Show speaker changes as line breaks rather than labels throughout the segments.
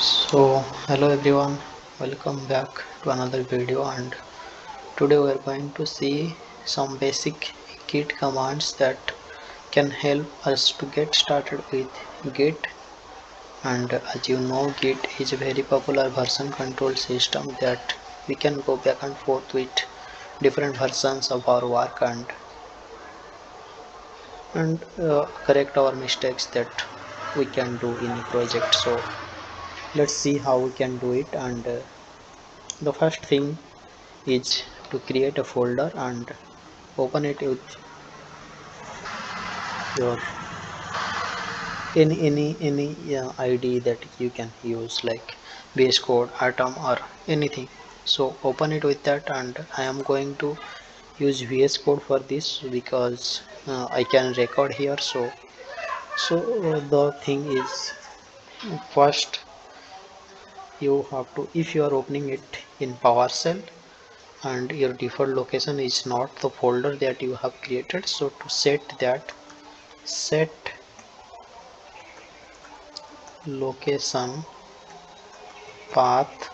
Hello everyone, welcome back to another video, and today we are going to see some basic Git commands that can help us to get started with Git. And as you know, Git is a very popular version control system that we can go back and forth with different versions of our work and correct our mistakes that we can do in a project. So let's see how we can do it. And the first thing is to create a folder and open it with your any ID that you can use, like VS Code, Atom, or anything. So open it with that, and I am going to use VS Code for this because I can record here. So the thing is, first you have to, if you are opening it in PowerShell and your default location is not the folder that you have created, so to set that, set location path,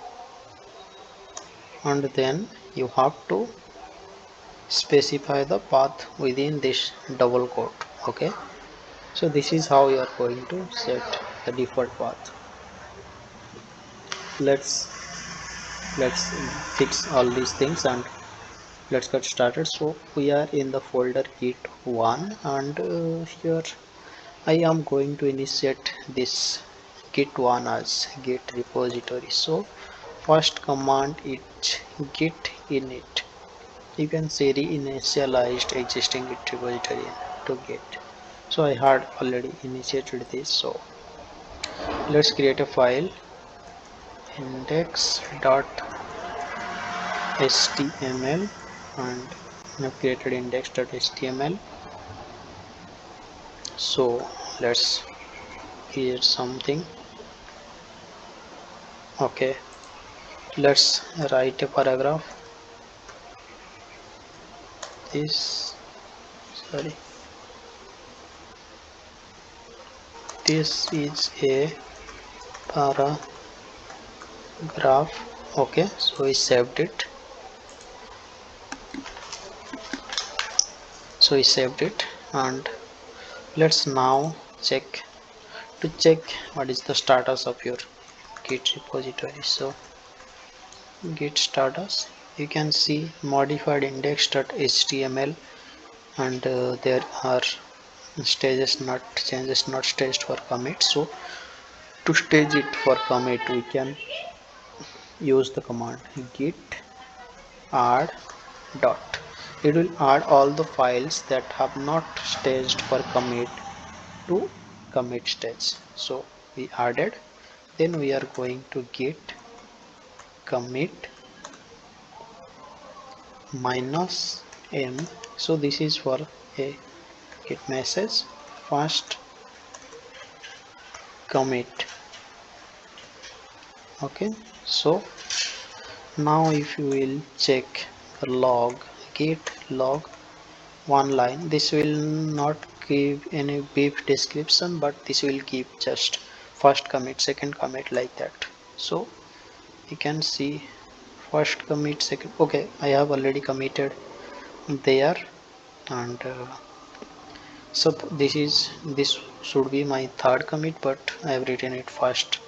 and then you have to specify the path within this double quote. Okay, so this is how you are going to set the default path. Let's fix all these things and let's get started. So we are in the folder git1, and here I am going to initiate this git1 as git repository. So first command is git init. You can say reinitialized existing git repository to git. So I had already initiated this. So let's create a file, index.html, and I've created index.html. So let's create something. Okay, let's write a paragraph. This sorry this is a paragraph. Okay, so we saved it. And let's now check what is the status of your git repository. So git status, you can see modified index.html, and there are changes not staged for commit. So to stage it for commit, we can use the command git add dot. It will add all the files that have not staged for commit to commit stage. So we added, then we are going to git commit -m. So this is for a git message, first commit. Okay, so now if you will check the log, git log one line, this will not give any brief description, but this will give just first commit, second commit, like that. So you can see first commit, second. Okay, I have already committed there, and so this should be my third commit, but I have written it first,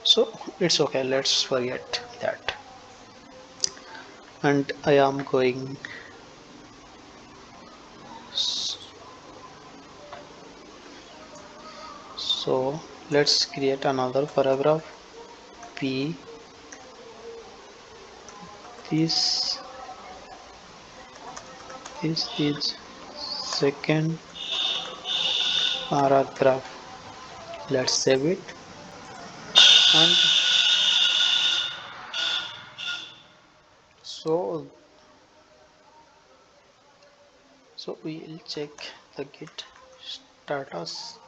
so it's okay, let's forget that. And I am going, so let's create another paragraph. P, this is second paragraph. Let's save it, and so we will check the git status.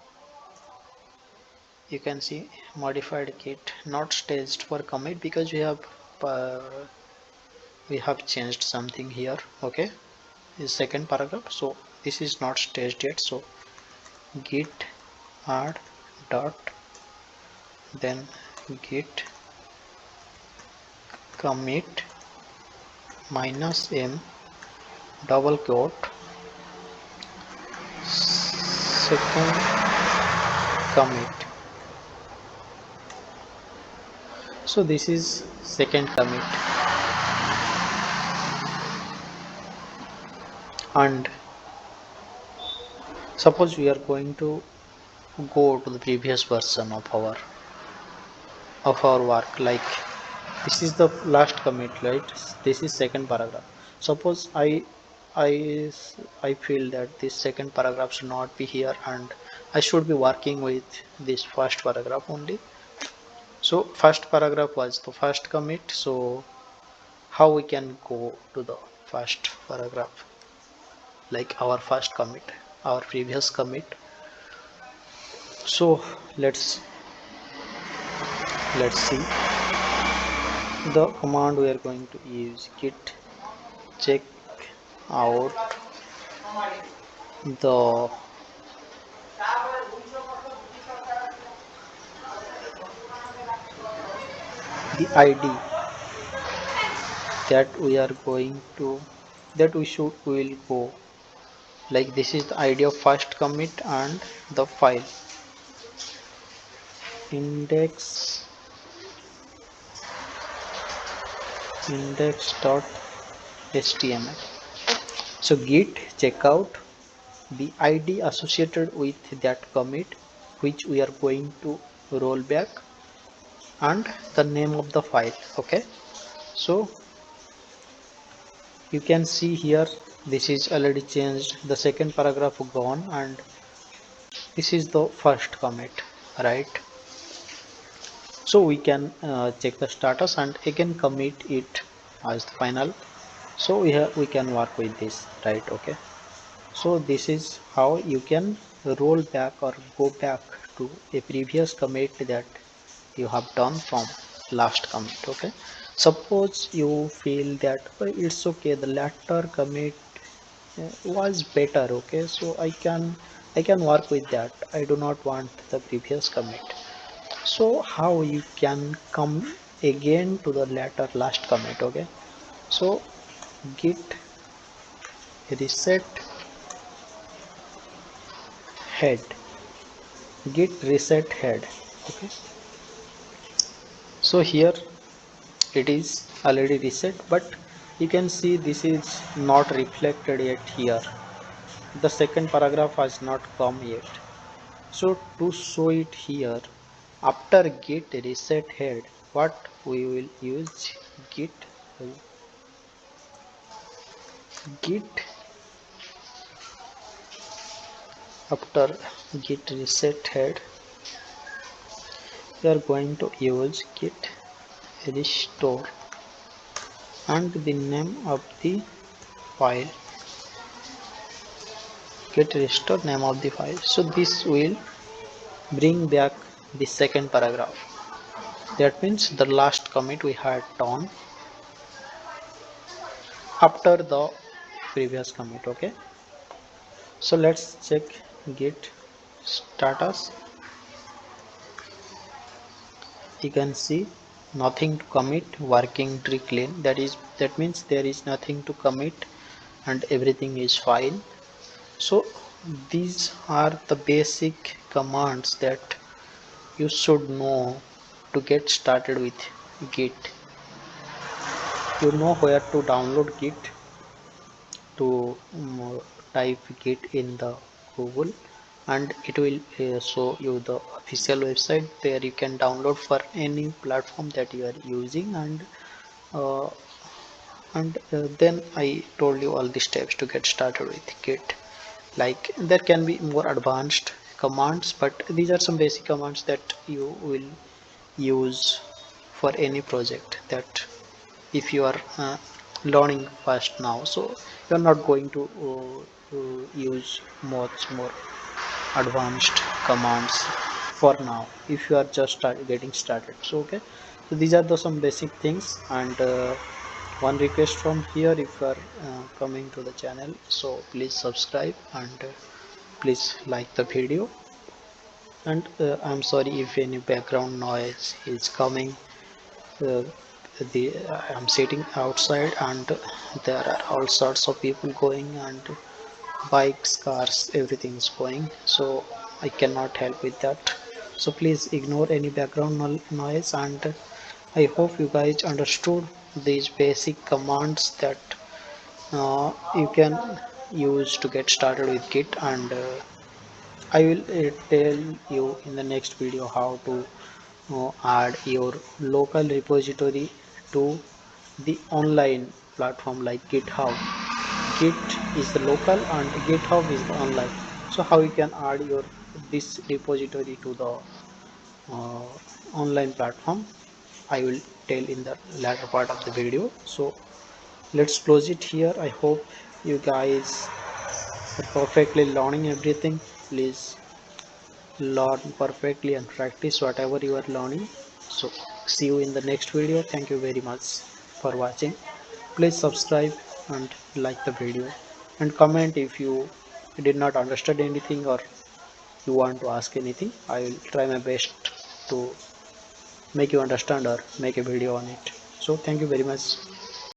You can see modified git not staged for commit, because uh, we have changed something here. Okay, is second paragraph, so this is not staged yet. So git add dot, then git commit -m double quote second commit. So this is second commit, and suppose we are going to go to the previous version of our work, like this is the last commit, right? This is second paragraph. Suppose i I feel that this second paragraph should not be here, and I should be working with this first paragraph only. So first paragraph was the first commit, so how we can go to the first paragraph, like our first commit, our previous commit. So let's see the command we are going to use: git check out the id that we are going to, that we will go, like this is the id of first commit and the file index.html. So git check out the id associated with that commit which we are going to roll back, and the name of the file. Okay, so you can see here this is already changed, the second paragraph gone, and this is the first commit, right? So we can check the status and again commit it as the final. So we can work with this, right? Okay, so this is how you can roll back or go back to a previous commit that you have done from last commit. Okay, suppose you feel that it's okay, the latter commit was better. Okay, so I can work with that, I do not want the previous commit. So how you can come again to the latter last commit? Okay, so git reset head, git reset head. Okay, so here it is already reset, but you can see this is not reflected yet here, the second paragraph has not come yet. So to show it here, after git reset head, what we will use, git git after git reset head we are going to use git restore and the name of the file, git restore name of the file. So this will bring back the second paragraph, that means the last commit we had done after the previous commit. Okay, so let's check git status. You can see nothing to commit, working tree clean, that means there is nothing to commit and everything is fine. So these are the basic commands that you should know to get started with git. You know where to download git, to type git in the google, and it will show you the official website there you can download for any platform that you are using. Uh, and then I told you all the steps to get started with git. Like there can be more advanced commands, but these are some basic commands that you will use for any project, that if you are learning fast now, so you are not going to use much more advanced commands for now if you are just getting started. So okay, so these are the some basic things, and one request from here, if you are coming to the channel, so please subscribe and please like the video. And I'm sorry if any background noise is coming. uh, I'm sitting outside and there are all sorts of people going, and bikes, cars, everything is going, so I cannot help with that. So please ignore any background noise, and I hope you guys understood these basic commands that you can use to get started with Git. And I will tell you in the next video how to add your local repository to the online platform like GitHub. Git is the local and GitHub is the online. So how you can add your this repository to the uh, online platform, I will tell in the latter part of the video. So let's close it here. I hope you guys are perfectly learning everything. Please learn perfectly and practice whatever you are learning. So see you in the next video. Thank you very much for watching. Please subscribe and like the video, and comment if you did not understand anything or you want to ask anything. I will try my best to make you understand or make a video on it. So thank you very much.